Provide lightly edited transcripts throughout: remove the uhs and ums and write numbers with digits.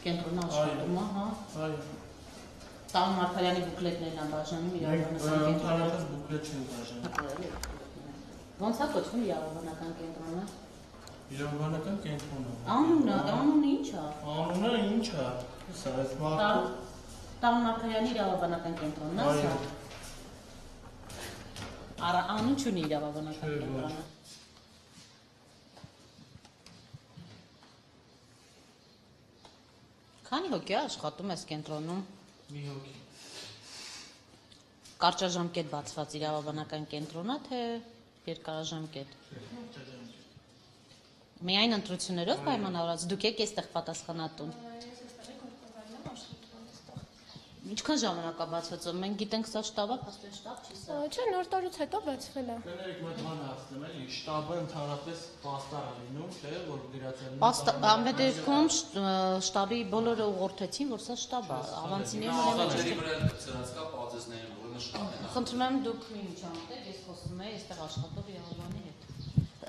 կենտրոնը աշխատում է, հա։ Այո։ Տան Մարգարյանի բուկլետներն են բաժանում իրավաբանական Ընդհանրապես բուկլետ չեն բաժանում։ Ոնց է կոչվում իրավաբանական կենտրոնը։ Իրավաբանական կենտրոնը։ Անունը ինչ է։ Անունը ինչ է։ Սա այս մարդու Տան Մարգարյանի իրավաբանական կենտրոնն է սա։ Անուն չունի իրավաբանական կենտրոնը։ Քանի հոգի է աշխատում այս կենտրոնում։ մի հոգի։ Կարճաժամկետ բացված իրավաբանական կենտրոնը, թե երկարաժամկետ։ Միայն ընտրություններով պայմանավորված, դուք եք այստեղ պատասխանատուն։ Ինչքան ժամանակ է բացված, մենք գիտենք սա շտաբ է, փաստորեն շտաբ չի սա։ Չէ, նոր տարուց հետո բացվել է։ Կներեք մոտ բան ասեմ, էլի, շտաբը ընդհանրապես պաստառ է լինում, չէ, որ գրացել։ Անվետ դեպքում շտաբի բոլորը ուղղորդեցին, որ սա շտաբ է, ավանցիները խնդրում եմ դուք մի միջամտեք, ես խոսում եմ այստեղ աշխատող իրավաբանի հետ։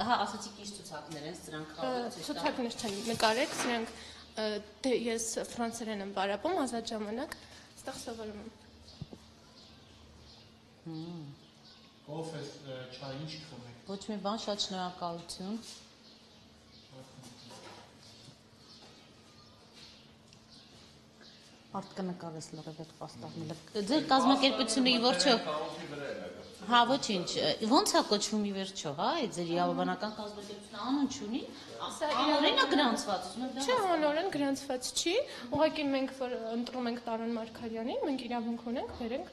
Հա, ասացիք ինչ ցուցակներ են, սրանք ցուցակներ չեն նկարեք, սրանք ես ֆրանսերեն եմ բարապում ազատ ժամանակ, այստեղ սովորում եմ։ Կոֆե, չայ, ինչ կխմեք։ Ոչ մի բան, շատ շնորհակալություն։ Արդ կնկարես լրիվ այդ պաստառները։ Ձեր կազմակերպությունը ի վերջո։ Հա, ոչինչ։ Ոնց է կոչվում ի վերջո, հա, այդ ձեր իրավաբանական կազմակերպությունը անուն չունի։ Անօրեն է գրանցված։ Չէ, անօրեն գրանցված չի։ Ուղղակի մենք որ ընտրում ենք Տարոն Մարգարյանին, մենք իրավունք ունենք, վերենք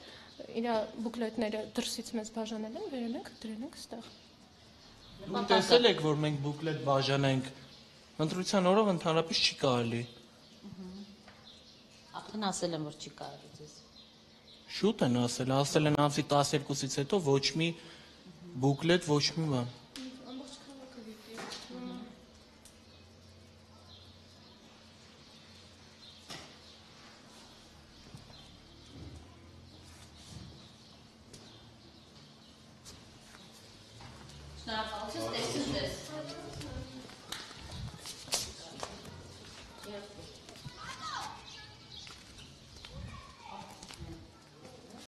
իր բուկլետները դրսից մեզ բաժանել են, վերել ենք, դրել ենք այստեղ։ Դուք տեսել եք, որ մենք բուկլետ բաժանենք։ Ընտրության օրով ընդհանրապես չի կարելի։ Արդեն ասել եմ, որ չի կարելի ձեզ։ Շուտ են ասել են ամսի 12-ից հետո ոչ մի բուկլետ, ոչ մի բան։ Շնորհակալություն,